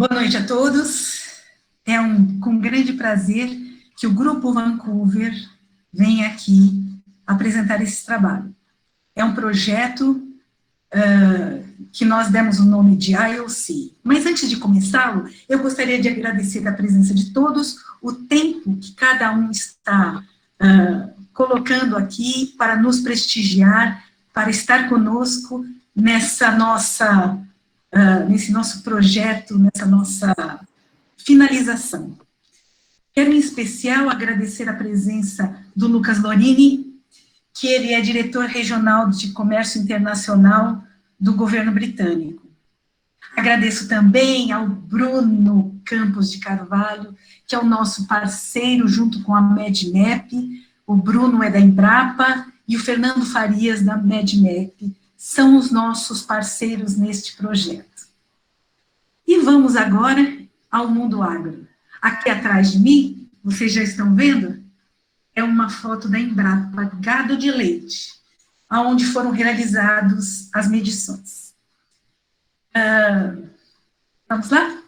Boa noite a todos. É com grande prazer que o Grupo Vancouver vem aqui apresentar esse trabalho. É um projeto que nós demos o nome de IOC. Mas antes de começá-lo, eu gostaria de agradecer a presença de todos, o tempo que cada um está colocando aqui para nos prestigiar, para estar conosco nesse nosso projeto, nessa nossa finalização. Quero, em especial, agradecer a presença do Lucas Lorini, que ele é diretor regional de comércio internacional do governo britânico. Agradeço também ao Bruno Campos de Carvalho, que é o nosso parceiro junto com a MedMap. O Bruno é da Embrapa e o Fernando Farias da MedMap são os nossos parceiros neste projeto. E vamos agora ao mundo agro. Aqui atrás de mim, vocês já estão vendo? É uma foto da Embrapa, gado de leite, onde foram realizadas as medições. Vamos lá?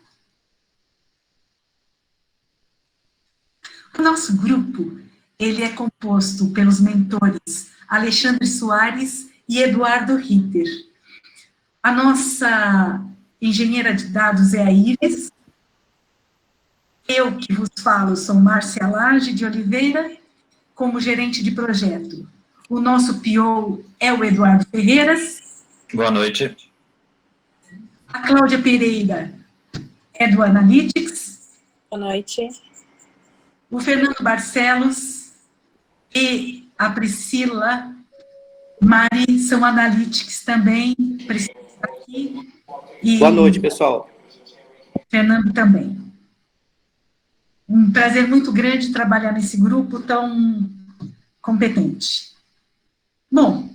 O nosso grupo, ele é composto pelos mentores Alexandre Soares e Eduardo Ritter. A nossa engenheira de dados é a Iris. Eu que vos falo sou Márcia Lage de Oliveira, como gerente de projeto. O nosso PO é o Eduardo Ferreiras. Boa noite. A Cláudia Pereira é do Analytics. Boa noite. O Fernando Barcelos e a Priscila Mari são Analytics também. Priscila está aqui. E boa noite, pessoal. Fernando também. Um prazer muito grande trabalhar nesse grupo tão competente. Bom,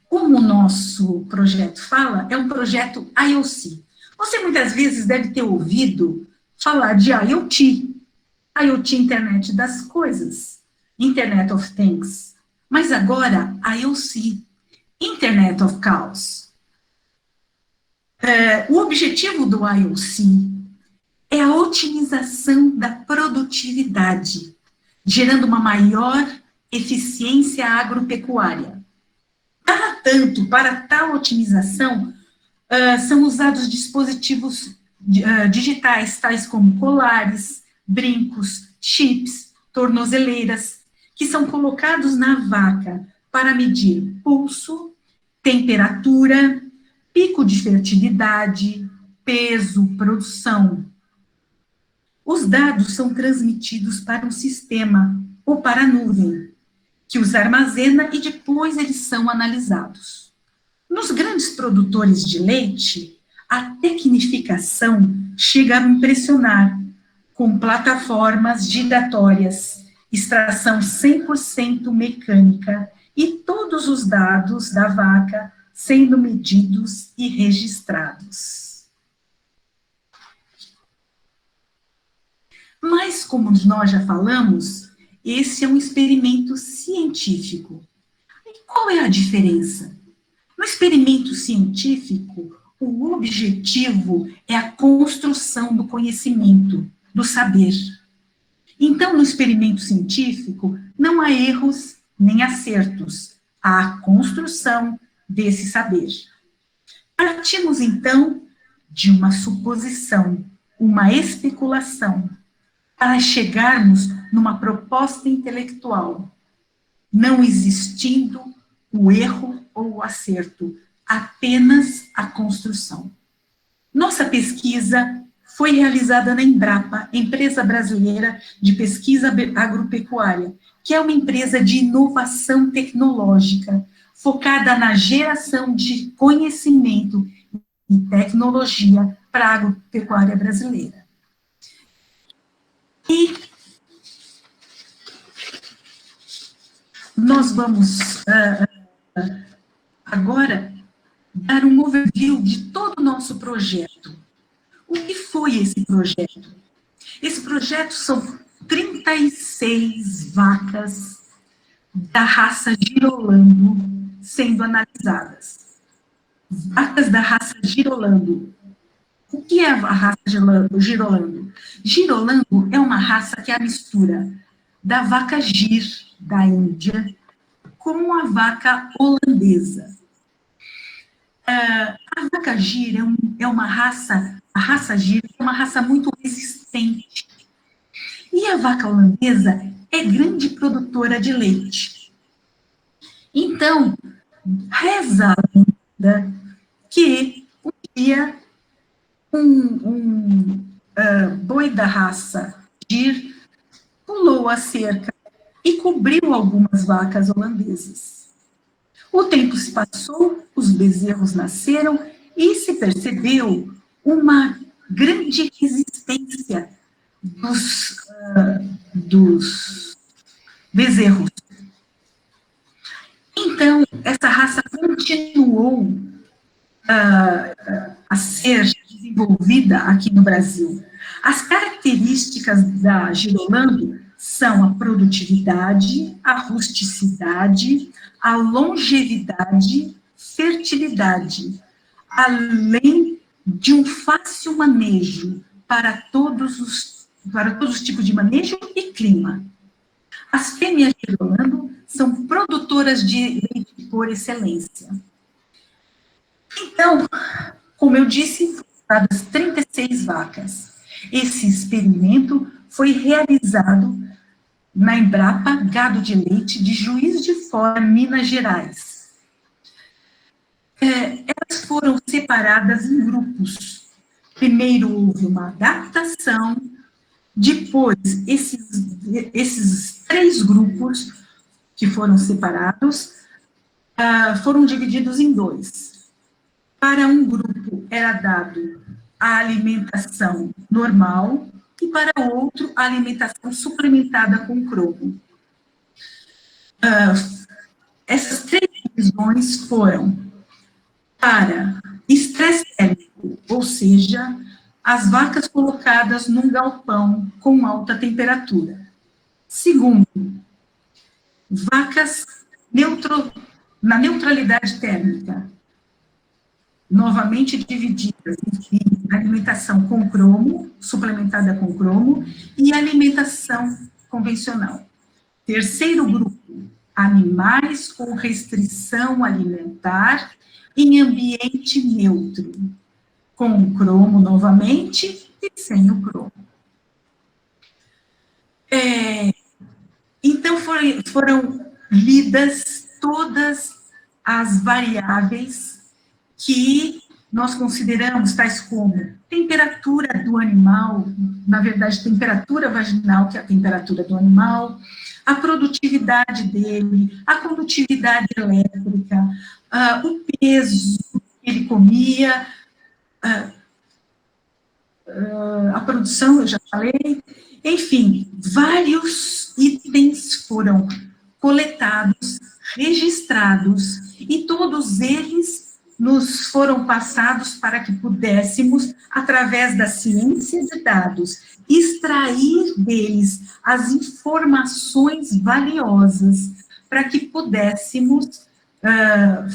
como o nosso projeto fala, é um projeto IoC. Você muitas vezes deve ter ouvido falar de IoT, IoT, Internet das Coisas, Internet of Things, mas agora IoC, Internet of Cows. O objetivo do IoC é a otimização da produtividade, gerando uma maior eficiência agropecuária. Para tal otimização, são usados dispositivos digitais, tais como colares, brincos, chips, tornozeleiras, que são colocados na vaca para medir pulso, temperatura, pico de fertilidade, peso, produção. Os dados são transmitidos para um sistema ou para a nuvem, que os armazena e depois eles são analisados. Nos grandes produtores de leite, a tecnificação chega a impressionar, com plataformas giratórias, extração 100% mecânica e todos os dados da vaca sendo medidos e registrados. Mas, como nós já falamos, esse é um experimento científico. E qual é a diferença? No experimento científico, o objetivo é a construção do conhecimento, do saber. Então, no experimento científico, não há erros nem acertos, há a construção desse saber. Partimos, então, de uma suposição, uma especulação, para chegarmos numa proposta intelectual, não existindo o erro ou o acerto, apenas a construção. Nossa pesquisa foi realizada na Embrapa, empresa brasileira de pesquisa agropecuária, que é uma empresa de inovação tecnológica, focada na geração de conhecimento e tecnologia para a agropecuária brasileira. E nós vamos agora dar um overview de todo o nosso projeto. O que foi esse projeto? Esse projeto são 36 vacas da raça Girolando sendo analisadas. Vacas da raça Girolando, O que é a raça Girolando? Girolando é uma raça que é a mistura da vaca Gir, da Índia, com a vaca holandesa. A vaca Gir é uma raça, a raça Gir é uma raça muito resistente. E a vaca holandesa é grande produtora de leite. Então, reza a lenda que um dia um boi da raça Gir pulou a cerca e cobriu algumas vacas holandesas. O tempo se passou, os bezerros nasceram e se percebeu uma grande resistência dos bezerros. Então, essa raça continuou a ser desenvolvida aqui no Brasil. As características da Girolando são a produtividade, a rusticidade, a longevidade, fertilidade, além de um fácil manejo para todos os tipos de manejo e clima. As fêmeas Girolando são produtoras de leite por excelência. Então, como eu disse, foram usadas 36 vacas. Esse experimento foi realizado na Embrapa Gado de Leite de Juiz de Fora, Minas Gerais. Elas foram separadas em grupos. Primeiro houve uma adaptação, depois esses 3 grupos que foram separados foram divididos em 2. Para um grupo era dado a alimentação normal e para o outro a alimentação suplementada com cromo. Essas 3 divisões foram para estresse térmico, ou seja, as vacas colocadas num galpão com alta temperatura. Segundo, vacas na neutralidade térmica, novamente divididas em alimentação com cromo, suplementada com cromo, e alimentação convencional. Terceiro grupo, animais com restrição alimentar em ambiente neutro, com o cromo novamente e sem o cromo. Então, foram lidas todas as variáveis que nós consideramos, tais como temperatura do animal, na verdade, temperatura vaginal, que é a temperatura do animal, a produtividade dele, a condutividade elétrica, o peso que ele comia, a produção, eu já falei, enfim, vários itens foram coletados, registrados, e todos eles nos foram passados para que pudéssemos, através da ciência de dados, extrair deles as informações valiosas para que pudéssemos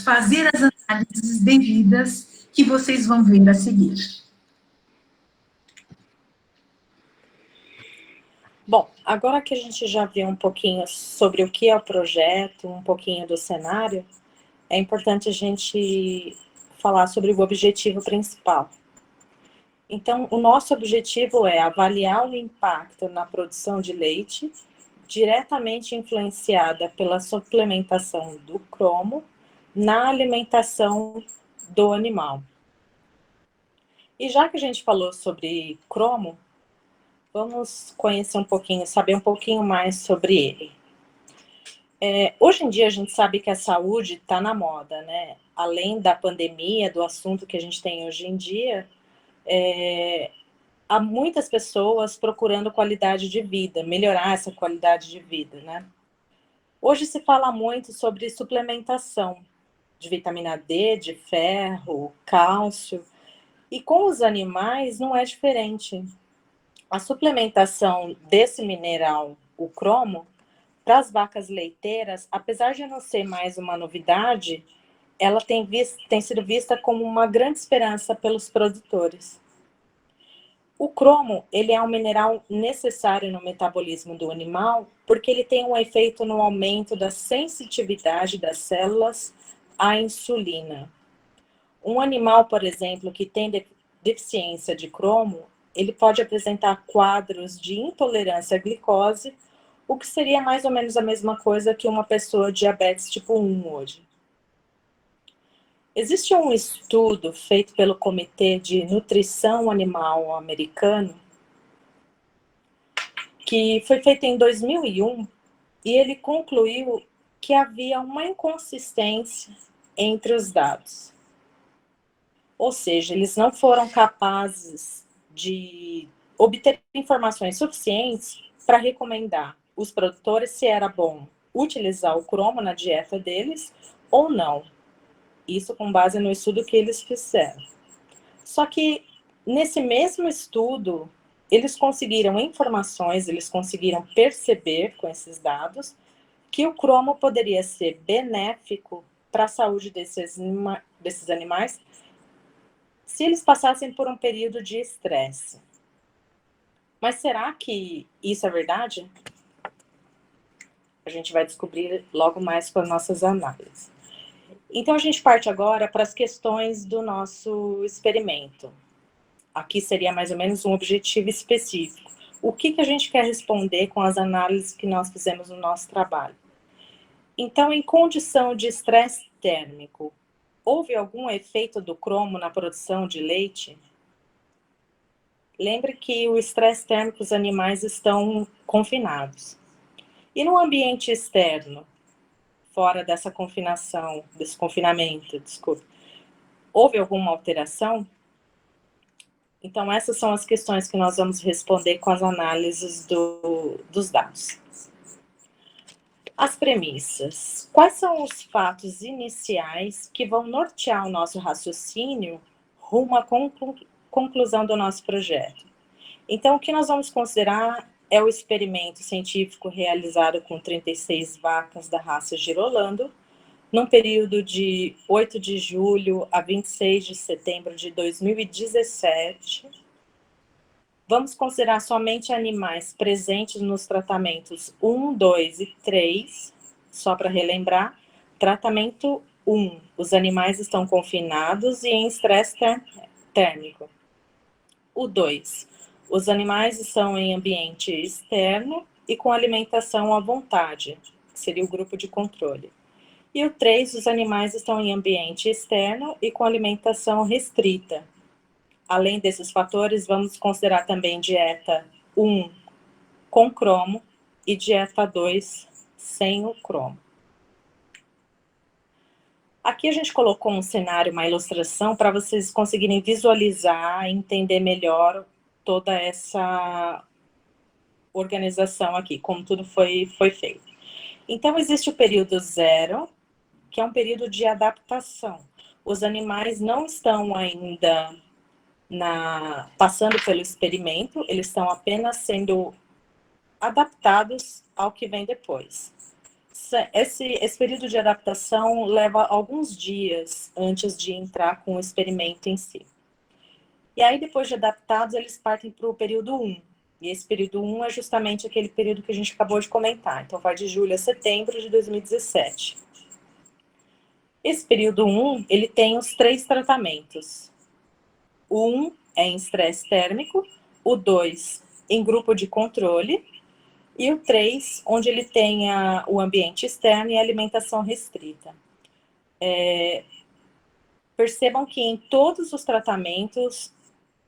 fazer as análises devidas que vocês vão ver a seguir. Bom, agora que a gente já viu um pouquinho sobre o que é o projeto, um pouquinho do cenário, é importante a gente falar sobre o objetivo principal. Então, o nosso objetivo é avaliar o impacto na produção de leite, diretamente influenciada pela suplementação do cromo na alimentação do animal. E já que a gente falou sobre cromo, vamos conhecer um pouquinho, saber um pouquinho mais sobre ele. Hoje em dia a gente sabe que a saúde está na moda, né? Além da pandemia, do assunto que a gente tem hoje em dia, há muitas pessoas procurando qualidade de vida, melhorar essa qualidade de vida, né? Hoje se fala muito sobre suplementação de vitamina D, de ferro, cálcio, e com os animais não é diferente. A suplementação desse mineral, o cromo, para as vacas leiteiras, apesar de não ser mais uma novidade, ela tem sido vista como uma grande esperança pelos produtores. O cromo, ele é um mineral necessário no metabolismo do animal, porque ele tem um efeito no aumento da sensitividade das células à insulina. Um animal, por exemplo, que tem deficiência de cromo, ele pode apresentar quadros de intolerância à glicose, o que seria mais ou menos a mesma coisa que uma pessoa diabetes tipo 1 hoje. Existe um estudo feito pelo Comitê de Nutrição Animal americano, que foi feito em 2001, e ele concluiu que havia uma inconsistência entre os dados. Ou seja, eles não foram capazes de obter informações suficientes para recomendar os produtores se era bom utilizar o cromo na dieta deles ou não. Isso com base no estudo que eles fizeram. Só que nesse mesmo estudo, eles conseguiram informações, eles conseguiram perceber com esses dados que o cromo poderia ser benéfico para a saúde desses animais se eles passassem por um período de estresse. Mas será que isso é verdade? A gente vai descobrir logo mais com as nossas análises. Então, a gente parte agora para as questões do nosso experimento. Aqui seria mais ou menos um objetivo específico. O que a gente quer responder com as análises que nós fizemos no nosso trabalho? Então, em condição de estresse térmico, houve algum efeito do cromo na produção de leite? Lembre que o estresse térmico, os animais estão confinados. E no ambiente externo, fora dessa confinação, desse confinamento, desculpe, houve alguma alteração? Então, essas são as questões que nós vamos responder com as análises dos dados. As premissas. Quais são os fatos iniciais que vão nortear o nosso raciocínio rumo à conclusão do nosso projeto? Então, o que nós vamos considerar é o experimento científico realizado com 36 vacas da raça Girolando, num período de 8 de julho a 26 de setembro de 2017. Vamos considerar somente animais presentes nos tratamentos 1, 2 e 3, só para relembrar. Tratamento 1, os animais estão confinados e em estresse térmico. O 2, os animais estão em ambiente externo e com alimentação à vontade, que seria o grupo de controle. E o 3, os animais estão em ambiente externo e com alimentação restrita. Além desses fatores, vamos considerar também dieta 1 com cromo e dieta 2 sem o cromo. Aqui a gente colocou um cenário, uma ilustração, para vocês conseguirem visualizar e entender melhor toda essa organização aqui, como tudo foi feito. Então, existe o período 0, que é um período de adaptação. Os animais não estão ainda passando pelo experimento, eles estão apenas sendo adaptados ao que vem depois. Esse período de adaptação leva alguns dias antes de entrar com o experimento em si. E aí, depois de adaptados, eles partem para o período 1. E esse período 1 é justamente aquele período que a gente acabou de comentar. Então, vai de julho a setembro de 2017. Esse período 1, ele tem os 3 tratamentos. O 1 é em estresse térmico, o 2 em grupo de controle, e o 3, onde ele tem o ambiente externo e a alimentação restrita. Percebam que em todos os tratamentos,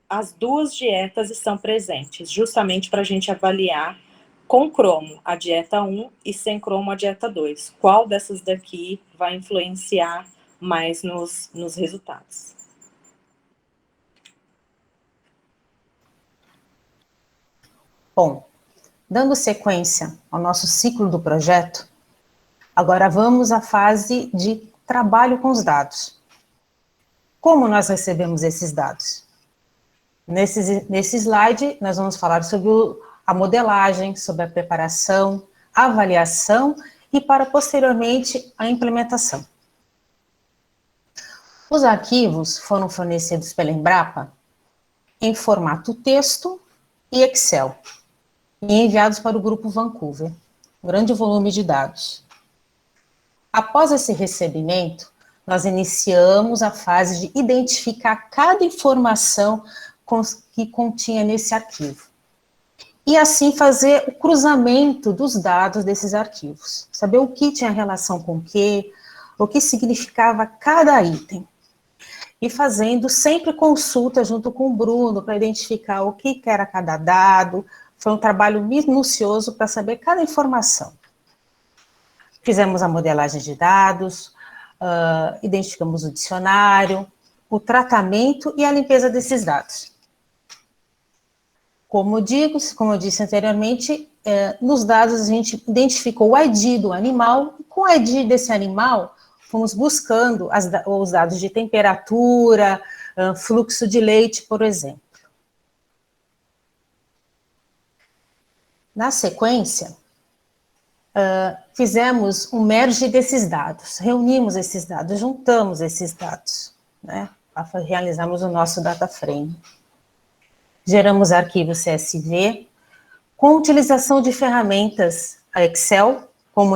as 2 dietas estão presentes, justamente para a gente avaliar com cromo a dieta 1 e sem cromo a dieta 2. Qual dessas daqui vai influenciar mais nos resultados? Bom, dando sequência ao nosso ciclo do projeto, agora vamos à fase de trabalho com os dados. Como nós recebemos esses dados? Nesse slide, nós vamos falar sobre a modelagem, sobre a preparação, a avaliação e, para posteriormente, a implementação. Os arquivos foram fornecidos pela Embrapa em formato texto e Excel, e enviados para o grupo Vancouver, um grande volume de dados. Após esse recebimento, nós iniciamos a fase de identificar cada informação que continha nesse arquivo. E assim fazer o cruzamento dos dados desses arquivos. Saber o que tinha relação com o que significava cada item. E fazendo sempre consulta junto com o Bruno para identificar o que era cada dado. Foi um trabalho minucioso para saber cada informação. Fizemos a modelagem de dados, identificamos o dicionário, o tratamento e a limpeza desses dados. Como eu disse anteriormente, nos dados a gente identificou o ID do animal, e com o ID desse animal, fomos buscando os dados de temperatura, fluxo de leite, por exemplo. Na sequência, fizemos um merge desses dados, reunimos esses dados, juntamos esses dados, né? Realizamos o nosso data frame. Geramos arquivos CSV, com utilização de ferramentas Excel, como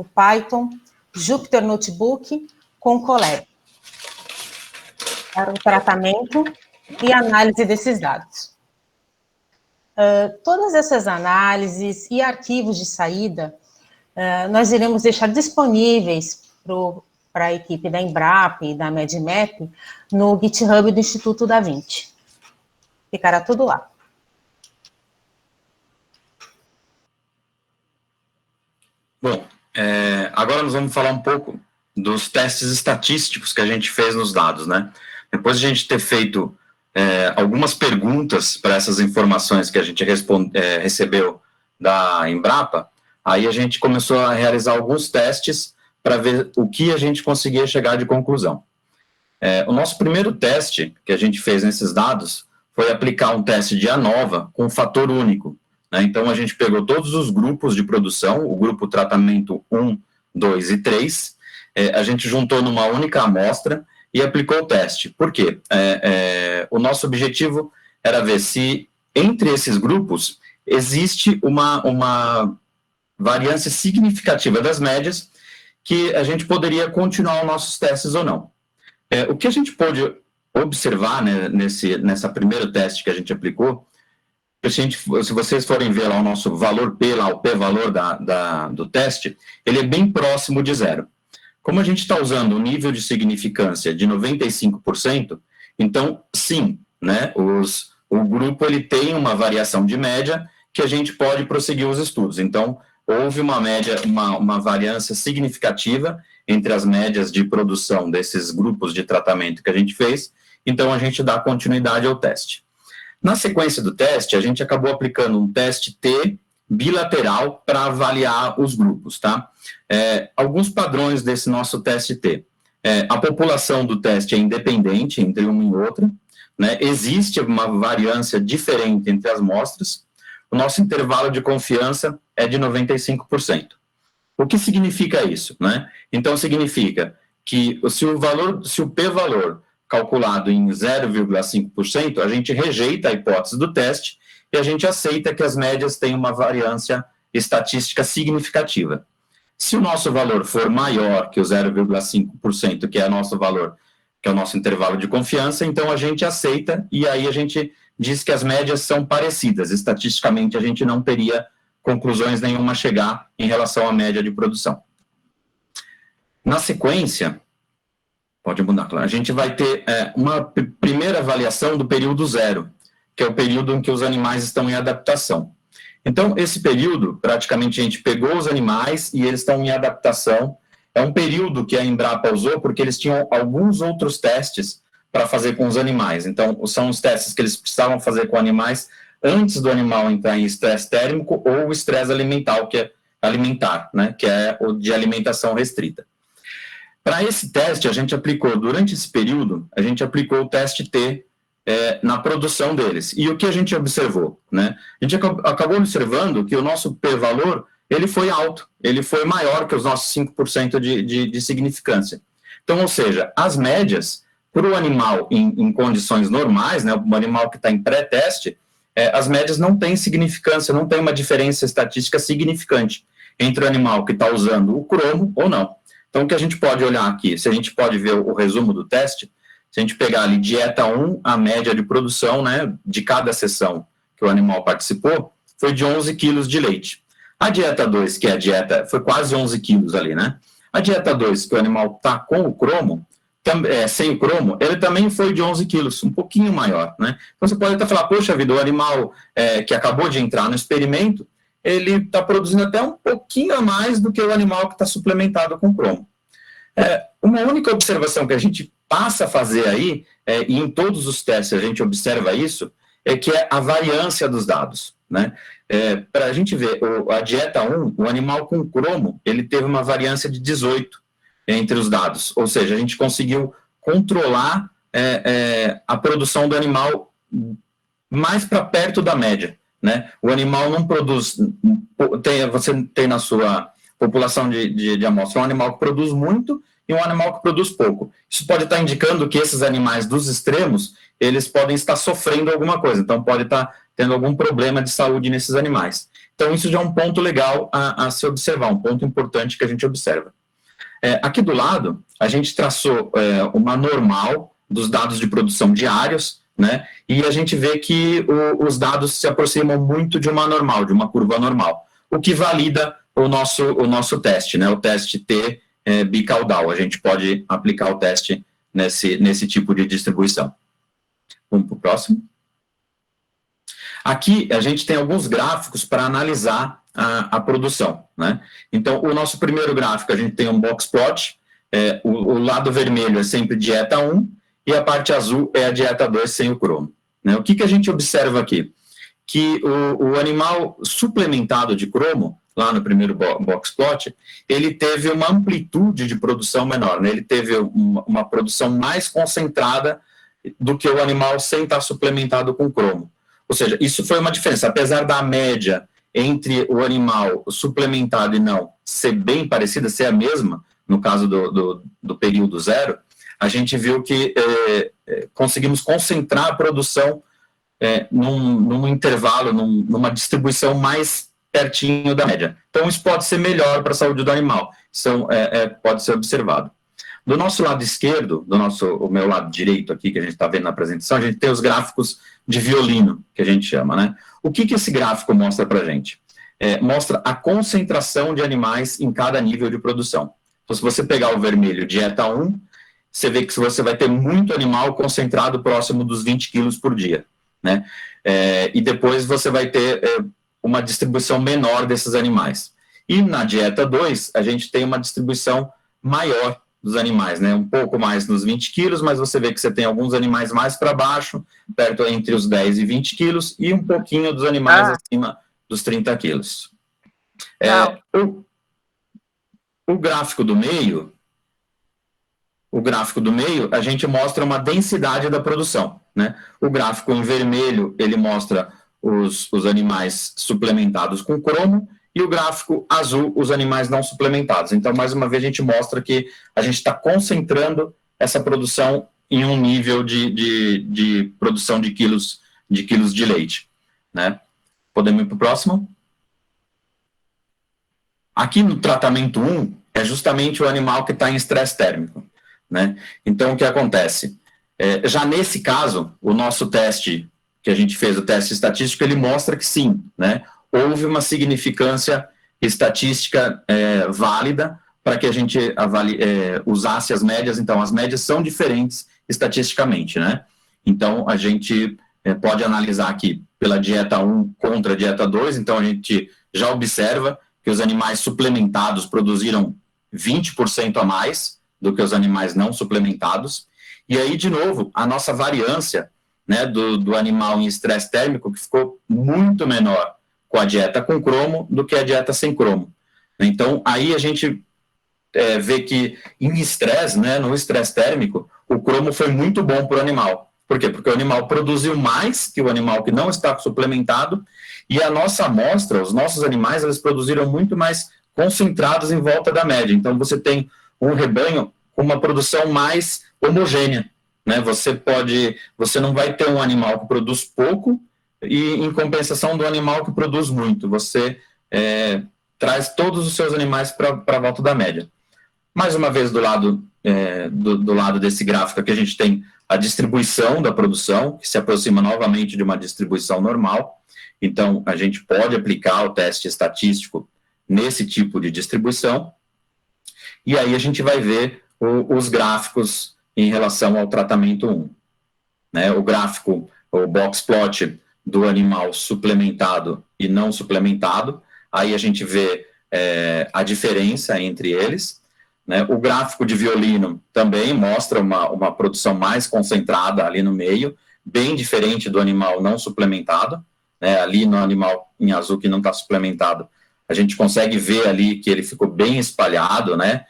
Python, Jupyter Notebook, com Colab, para o tratamento e análise desses dados. Todas essas análises e arquivos de saída, nós iremos deixar disponíveis para a equipe da Embrapa e da MedMap no GitHub do Instituto Da Vinci. Ficará tudo lá. Bom, agora nós vamos falar um pouco dos testes estatísticos que a gente fez nos dados, né? Depois de a gente ter feito algumas perguntas para essas informações que a gente recebeu da Embrapa, aí a gente começou a realizar alguns testes para ver o que a gente conseguia chegar de conclusão. O nosso primeiro teste que a gente fez nesses dados foi aplicar um teste de ANOVA com fator único, né? Então, a gente pegou todos os grupos de produção, o grupo tratamento 1, 2 e 3, a gente juntou numa única amostra e aplicou o teste. Por quê? O nosso objetivo era ver se, entre esses grupos, existe uma variância significativa das médias que a gente poderia continuar os nossos testes ou não. O que a gente pôde observar, né, nessa primeiro teste que a gente aplicou, se vocês forem ver lá o nosso valor P, lá o P-valor do teste, ele é bem próximo de zero. Como a gente está usando um nível de significância de 95%, então, sim, né, o grupo ele tem uma variação de média que a gente pode prosseguir os estudos. Então, houve uma média, uma variância significativa entre as médias de produção desses grupos de tratamento que a gente fez, então a gente dá continuidade ao teste. Na sequência do teste, a gente acabou aplicando um teste T bilateral para avaliar os grupos, tá? Alguns padrões desse nosso teste T. A população do teste é independente entre uma e outra, né? Existe uma variância diferente entre as amostras. O nosso intervalo de confiança é de 95%. O que significa isso, né? Então, significa que se o P-valor calculado em 0,5%, a gente rejeita a hipótese do teste e a gente aceita que as médias têm uma variância estatística significativa. Se o nosso valor for maior que o 0,5%, que é o nosso valor, que é o nosso intervalo de confiança, então a gente aceita e aí a gente diz que as médias são parecidas. Estatisticamente, a gente não teria conclusões nenhuma a chegar em relação à média de produção. Na sequência, pode mudar, claro, a gente vai ter uma primeira avaliação do período zero, que é o período em que os animais estão em adaptação. Então, esse período, praticamente a gente pegou os animais e eles estão em adaptação. É um período que a Embrapa usou porque eles tinham alguns outros testes para fazer com os animais. Então, são os testes que eles precisavam fazer com animais antes do animal entrar em estresse térmico ou o estresse alimentar, né, que é o de alimentação restrita. Para esse teste, a gente aplicou, durante esse período, a gente aplicou o teste T na produção deles. E o que a gente observou, né? A gente acabou observando que o nosso P-valor, ele foi alto, ele foi maior que os nossos 5% de significância. Então, ou seja, as médias para o animal em condições normais, né, o animal que está em pré-teste, as médias não têm significância, não tem uma diferença estatística significante entre o animal que está usando o cromo ou não. Então, o que a gente pode olhar aqui, se a gente pode ver o resumo do teste, se a gente pegar ali dieta 1, a média de produção, né, de cada sessão que o animal participou, foi de 11 quilos de leite. A dieta 2, que é a dieta, foi quase 11 quilos ali, né? A dieta 2, que o animal está com o cromo, sem o cromo, ele também foi de 11 quilos, um pouquinho maior, né? Então, você pode até falar, poxa vida, o animal que acabou de entrar no experimento, ele está produzindo até um pouquinho a mais do que o animal que está suplementado com cromo. Uma única observação que a gente passa a fazer aí, e em todos os testes a gente observa isso, é que é a variância dos dados, né? Para a gente ver, a dieta 1, o animal com cromo, ele teve uma variância de 18 entre os dados, ou seja, a gente conseguiu controlar a produção do animal mais para perto da média, né? O animal não produz, você tem na sua população de amostra um animal que produz muito e um animal que produz pouco. Isso pode estar indicando que esses animais dos extremos, eles podem estar sofrendo alguma coisa, então pode estar tendo algum problema de saúde nesses animais. Então isso já é um ponto legal a se observar, um ponto importante que a gente observa. Aqui do lado, a gente traçou uma normal dos dados de produção diários, né? E a gente vê que os dados se aproximam muito de uma normal, de uma curva normal, o que valida o nosso teste, né? O teste T bicaudal. A gente pode aplicar o teste nesse tipo de distribuição. Vamos para o próximo. Aqui a gente tem alguns gráficos para analisar a produção, né? Então, o nosso primeiro gráfico, a gente tem um box plot, o lado vermelho é sempre dieta 1, e a parte azul é a dieta 2 sem o cromo, né? O que a gente observa aqui? Que o animal suplementado de cromo, lá no primeiro box plot, ele teve uma amplitude de produção menor, né? Ele teve uma produção mais concentrada do que o animal sem estar suplementado com cromo. Ou seja, isso foi uma diferença, apesar da média entre o animal suplementado e não ser bem parecida, ser a mesma, no caso do período 0, a gente viu que conseguimos concentrar a produção num intervalo, numa distribuição mais pertinho da média. Então, isso pode ser melhor para a saúde do animal. Isso pode ser observado. Do nosso lado esquerdo, o meu lado direito aqui, que a gente está vendo na apresentação, a gente tem os gráficos de violino, que a gente chama, né? O que esse gráfico mostra para a gente? Mostra a concentração de animais em cada nível de produção. Então, se você pegar o vermelho, dieta 1, você vê que você vai ter muito animal concentrado próximo dos 20 quilos por dia, né? E depois você vai ter uma distribuição menor desses animais. E na dieta 2, a gente tem uma distribuição maior dos animais, né? Um pouco mais nos 20 quilos, mas você vê que você tem alguns animais mais para baixo, perto entre os 10 e 20 quilos, e um pouquinho dos animais acima dos 30 quilos. O gráfico do meio, a gente mostra uma densidade da produção, né? O gráfico em vermelho, ele mostra os animais suplementados com cromo, e o gráfico azul, os animais não suplementados. Então, mais uma vez, a gente mostra que a gente está concentrando essa produção em um nível de produção de quilos de leite, né? Podemos ir para o próximo? Aqui no tratamento 1, é justamente o animal que está em estresse térmico, né? Então, o que acontece? Já nesse caso, o nosso teste, que a gente fez, o teste estatístico, ele mostra que sim, né? Houve uma significância estatística válida para que a gente usasse as médias. Então, as médias são diferentes estatisticamente, né? Então, a gente pode analisar aqui pela dieta 1 contra a dieta 2, então a gente já observa que os animais suplementados produziram 20% a mais do que os animais não suplementados, e aí, de novo, a nossa variância, né, do animal em estresse térmico, que ficou muito menor com a dieta com cromo do que a dieta sem cromo. Então, aí a gente vê que em estresse, né, no estresse térmico, o cromo foi muito bom para o animal. Por quê? Porque o animal produziu mais que o animal que não está suplementado, e a nossa amostra, os nossos animais, eles produziram muito mais concentrados em volta da média. Então, você tem um rebanho com uma produção mais homogênea, né? Você não vai ter um animal que produz pouco e, em compensação, do animal que produz muito. Você traz todos os seus animais para a volta da média. Mais uma vez, do lado desse gráfico aqui, a gente tem a distribuição da produção, que se aproxima novamente de uma distribuição normal. Então, a gente pode aplicar o teste estatístico nesse tipo de distribuição. E aí a gente vai ver os gráficos em relação ao tratamento 1. Né? O gráfico, o box plot do animal suplementado e não suplementado. Aí a gente vê a diferença entre eles. Né? O gráfico de violino também mostra uma produção mais concentrada ali no meio, bem diferente do animal não suplementado. Né? Ali no animal em azul que não está suplementado, a gente consegue ver ali que ele ficou bem espalhado, né?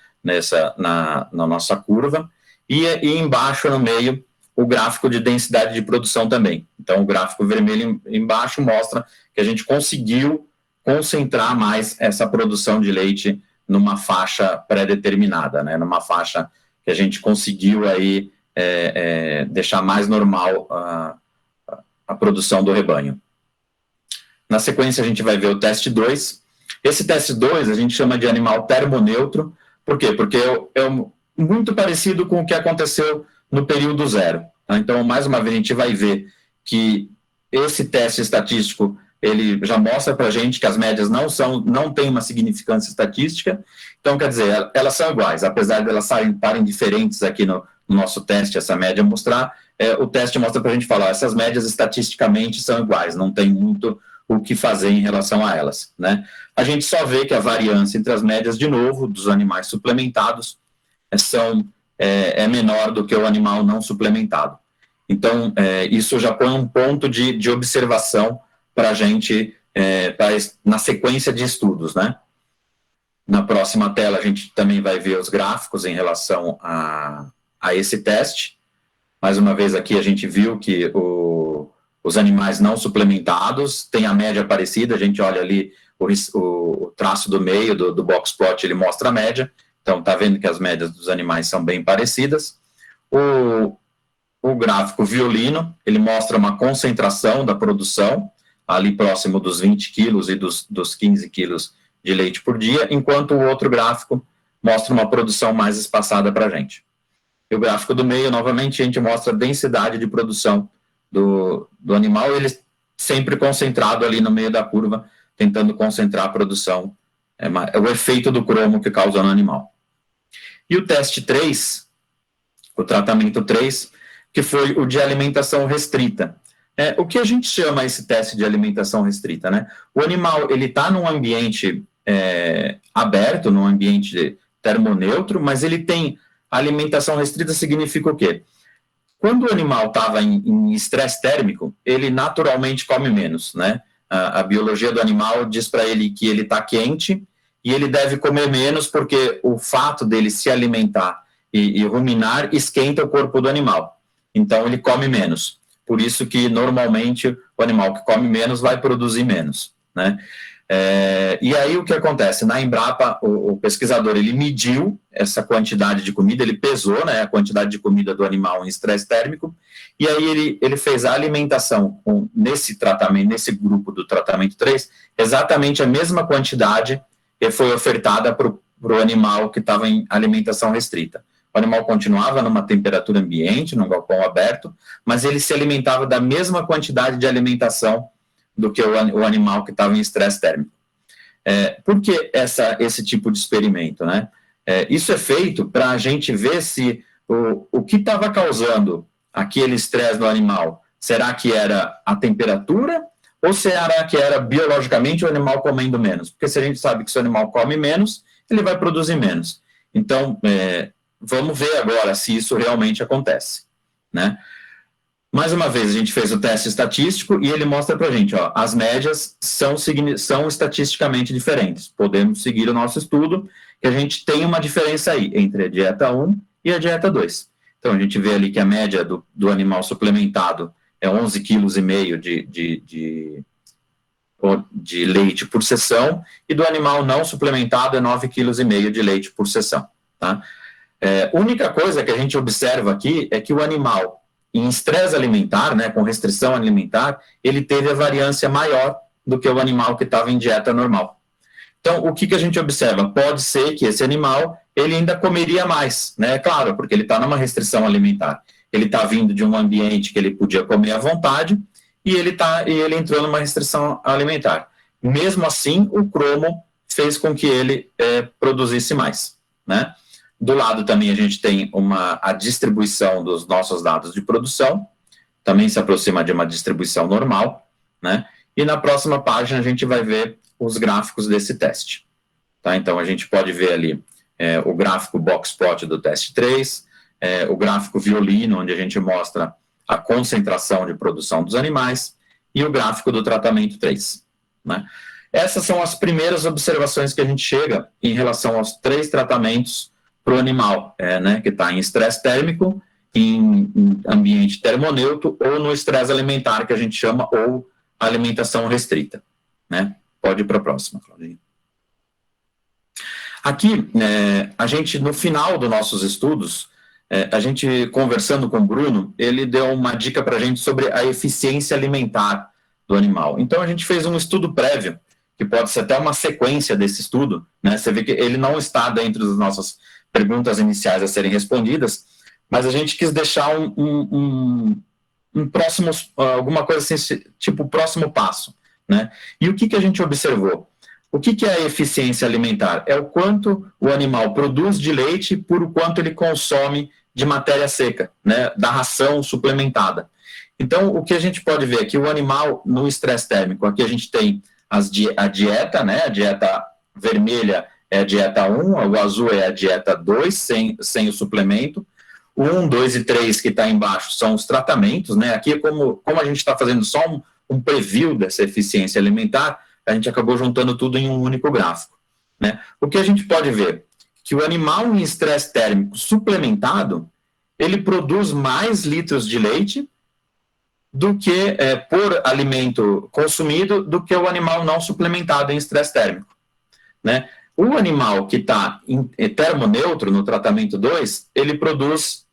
na nossa curva. E embaixo, no meio, o gráfico de densidade de produção também. Então, o gráfico vermelho embaixo mostra que a gente conseguiu concentrar mais essa produção de leite numa faixa pré-determinada, né? Numa faixa que a gente conseguiu aí deixar mais normal a produção do rebanho. Na sequência, a gente vai ver o teste 2. Esse teste 2 a gente chama de animal termoneutro. Por quê? Porque é muito parecido com o que aconteceu no período 0. Tá? Então, mais uma vez, a gente vai ver que esse teste estatístico ele já mostra para a gente que as médias não têm uma significância estatística. Então, quer dizer, elas são iguais, apesar de elas estarem diferentes aqui no nosso teste, essa média mostrar, o teste mostra para a gente falar, essas médias estatisticamente são iguais, não tem muito o que fazer em relação a elas. Né? A gente só vê que a variância entre as médias, de novo, dos animais suplementados, é menor do que o animal não suplementado. Então, isso já põe um ponto de observação para a gente, na sequência de estudos, né? Na próxima tela, a gente também vai ver os gráficos em relação a esse teste. Mais uma vez, aqui a gente viu que os animais não suplementados têm a média parecida, a gente olha ali o traço do meio do box plot, ele mostra a média, então está vendo que as médias dos animais são bem parecidas. O gráfico violino, ele mostra uma concentração da produção, ali próximo dos 20 quilos e dos 15 quilos de leite por dia, enquanto o outro gráfico mostra uma produção mais espaçada para a gente. E o gráfico do meio, novamente, a gente mostra a densidade de produção do animal, ele sempre concentrado ali no meio da curva, tentando concentrar a produção. É o efeito do cromo que causa no animal. E o teste 3, o tratamento 3, que foi o de alimentação restrita. O que a gente chama esse teste de alimentação restrita, né? O animal, ele está num ambiente aberto, num ambiente termoneutro, mas ele tem alimentação restrita significa o quê? Quando o animal estava em estresse térmico, ele naturalmente come menos, né? A biologia do animal diz para ele que ele está quente e ele deve comer menos porque o fato dele se alimentar e ruminar esquenta o corpo do animal. Então, ele come menos. Por isso que, normalmente, o animal que come menos vai produzir menos, né? E aí, o que acontece? Na Embrapa, o pesquisador, ele mediu essa quantidade de comida, ele pesou, né, a quantidade de comida do animal em estresse térmico, e aí ele fez a alimentação nesse tratamento, nesse grupo do tratamento 3, exatamente a mesma quantidade que foi ofertada para o animal que estava em alimentação restrita. O animal continuava numa temperatura ambiente, num galpão aberto, mas ele se alimentava da mesma quantidade de alimentação do que o animal que estava em estresse térmico. Por que esse tipo de experimento, né? Isso é feito para a gente ver se o que estava causando aquele estresse no animal, será que era a temperatura ou será que era biologicamente o animal comendo menos? Porque se a gente sabe que se o animal come menos, ele vai produzir menos. Então, vamos ver agora se isso realmente acontece, né? Mais uma vez, a gente fez o teste estatístico e ele mostra para a gente, ó, as médias são estatisticamente diferentes. Podemos seguir o nosso estudo, que a gente tem uma diferença aí entre a dieta 1 e a dieta 2. Então, a gente vê ali que a média do animal suplementado é 11,5 kg de leite por sessão, e do animal não suplementado é 9,5 kg de leite por sessão, tá? Única coisa que a gente observa aqui é que o animal, em estresse alimentar, né, com restrição alimentar, ele teve a variância maior do que o animal que estava em dieta normal. Então, o que a gente observa? Pode ser que esse animal, ele ainda comeria mais, né? Claro, porque ele está numa restrição alimentar. Ele está vindo de um ambiente que ele podia comer à vontade e ele entrou numa restrição alimentar. Mesmo assim, o cromo fez com que ele produzisse mais, né? Do lado também a gente tem a distribuição dos nossos dados de produção, também se aproxima de uma distribuição normal, né? E na próxima página a gente vai ver os gráficos desse teste. Tá? Então a gente pode ver ali o gráfico box plot do teste 3, o gráfico violino, onde a gente mostra a concentração de produção dos animais, e o gráfico do tratamento 3. Né? Essas são as primeiras observações que a gente chega em relação aos 3 tratamentos para o animal, né, que está em estresse térmico, em ambiente termoneutro, ou no estresse alimentar, que a gente chama, ou alimentação restrita. Né? Pode ir para a próxima, Claudinha. Aqui, a gente, no final dos nossos estudos, a gente, conversando com o Bruno, ele deu uma dica para a gente sobre a eficiência alimentar do animal. Então, a gente fez um estudo prévio, que pode ser até uma sequência desse estudo, né? Você vê que ele não está dentro das nossas perguntas iniciais a serem respondidas, mas a gente quis deixar um próximo, alguma coisa assim, tipo próximo passo, né? E o que a gente observou? O que é a eficiência alimentar? É o quanto o animal produz de leite por o quanto ele consome de matéria seca, né? Da ração suplementada. Então, o que a gente pode ver é que o animal, no estresse térmico, aqui a gente tem a dieta, né? A dieta vermelha é a dieta 1, o azul é a dieta 2, sem o suplemento. O 1, 2 e 3 que está embaixo são os tratamentos, né? Aqui, como a gente está fazendo só um preview dessa eficiência alimentar, a gente acabou juntando tudo em um único gráfico. Né? O que a gente pode ver? Que o animal em estresse térmico suplementado, ele produz mais litros de leite do que por alimento consumido do que o animal não suplementado em estresse térmico. Né? O animal que está em termoneutro, no tratamento 2, ele produz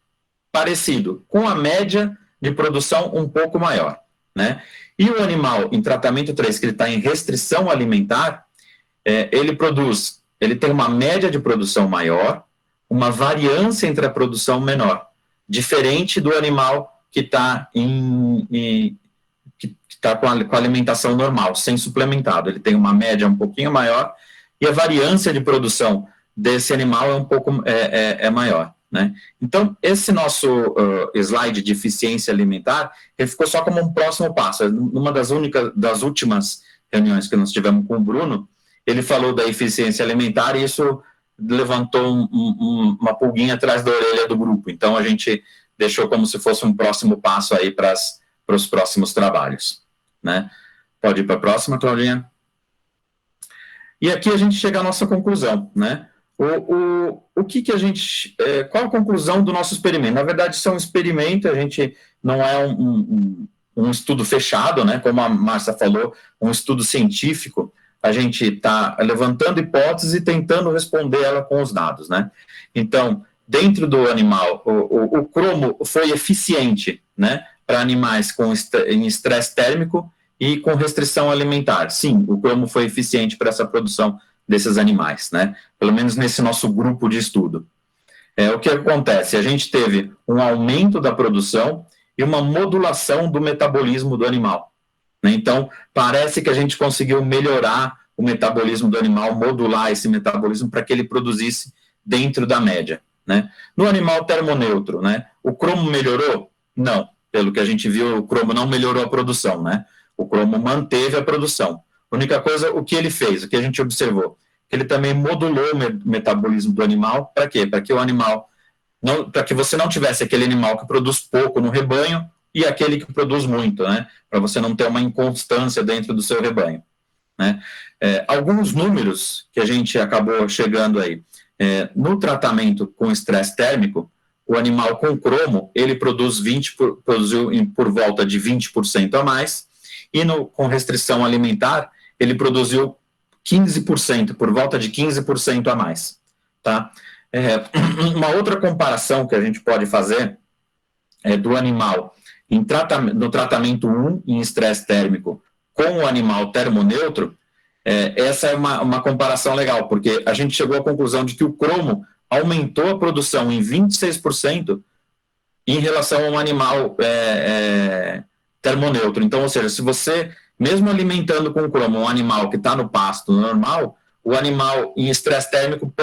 parecido, com a média de produção um pouco maior. Né? E o animal em tratamento 3, que ele está em restrição alimentar, ele tem uma média de produção maior, uma variância entre a produção menor, diferente do animal que está com a alimentação normal, sem suplementado. Ele tem uma média um pouquinho maior e a variância de produção desse animal é um pouco maior. Né? Então, esse nosso slide de eficiência alimentar, ele ficou só como um próximo passo. Numa das últimas reuniões que nós tivemos com o Bruno, ele falou da eficiência alimentar e isso levantou uma pulguinha atrás da orelha do grupo. Então, a gente deixou como se fosse um próximo passo aí para os próximos trabalhos. Né? Pode ir para a próxima, Claudinha. E aqui a gente chega à nossa conclusão, né? Qual a conclusão do nosso experimento? Na verdade, isso é um experimento, a gente não é um estudo fechado, né? Como a Márcia falou, um estudo científico, a gente está levantando hipóteses e tentando responder ela com os dados, né? Então, dentro do animal, o cromo foi eficiente, né? Para animais em estresse térmico e com restrição alimentar. Sim, o cromo foi eficiente para essa produção desses animais, né? Pelo menos nesse nosso grupo de estudo. O que acontece? A gente teve um aumento da produção e uma modulação do metabolismo do animal. Né? Então, parece que a gente conseguiu melhorar o metabolismo do animal, modular esse metabolismo para que ele produzisse dentro da média. Né? No animal termoneutro, né? O cromo melhorou? Não. Pelo que a gente viu, o cromo não melhorou a produção, né? O cromo manteve a produção. A única coisa, o que ele fez, o que a gente observou, que ele também modulou o metabolismo do animal. Para quê? Para que o animal, para que você não tivesse aquele animal que produz pouco no rebanho e aquele que produz muito, né? Para você não ter uma inconstância dentro do seu rebanho. Né? Alguns números que a gente acabou chegando aí. No tratamento com estresse térmico, o animal com cromo, ele produziu por volta de 20% a mais, e com restrição alimentar, ele produziu 15%, por volta de 15% a mais. Tá? Uma outra comparação que a gente pode fazer é do animal no tratamento 1, em estresse térmico, com o animal termoneutro. Essa é uma comparação legal, porque a gente chegou à conclusão de que o cromo aumentou a produção em 26% em relação a um animal termoneutro. Então, ou seja, se você, mesmo alimentando com cromo um animal que está no pasto normal, o animal em estresse térmico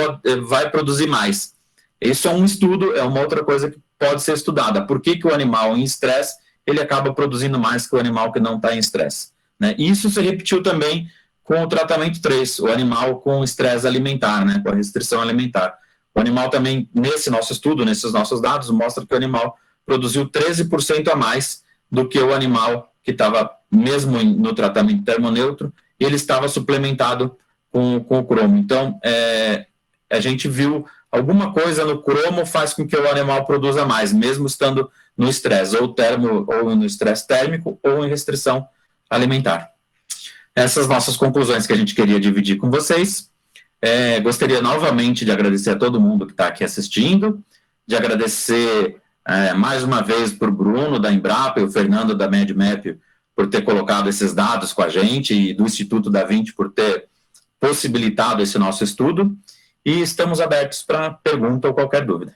vai produzir mais. Isso é um estudo, é uma outra coisa que pode ser estudada. Por que o animal em estresse, ele acaba produzindo mais que o animal que não está em estresse, né? Isso se repetiu também com o tratamento 3, o animal com estresse alimentar, né, com a restrição alimentar. O animal também, nesse nosso estudo, nesses nossos dados, mostra que o animal produziu 13% a mais do que o animal que estava, mesmo no tratamento termoneutro, ele estava suplementado com o cromo. Então, a gente viu alguma coisa no cromo faz com que o animal produza mais, mesmo estando no estresse, ou no estresse térmico, ou em restrição alimentar. Essas nossas conclusões que a gente queria dividir com vocês. Gostaria novamente de agradecer a todo mundo que está aqui assistindo, de agradecer mais uma vez para o Bruno da Embrapa e o Fernando da MedMap por ter colocado esses dados com a gente, e do Instituto Da Vinci por ter possibilitado esse nosso estudo, e estamos abertos para pergunta ou qualquer dúvida.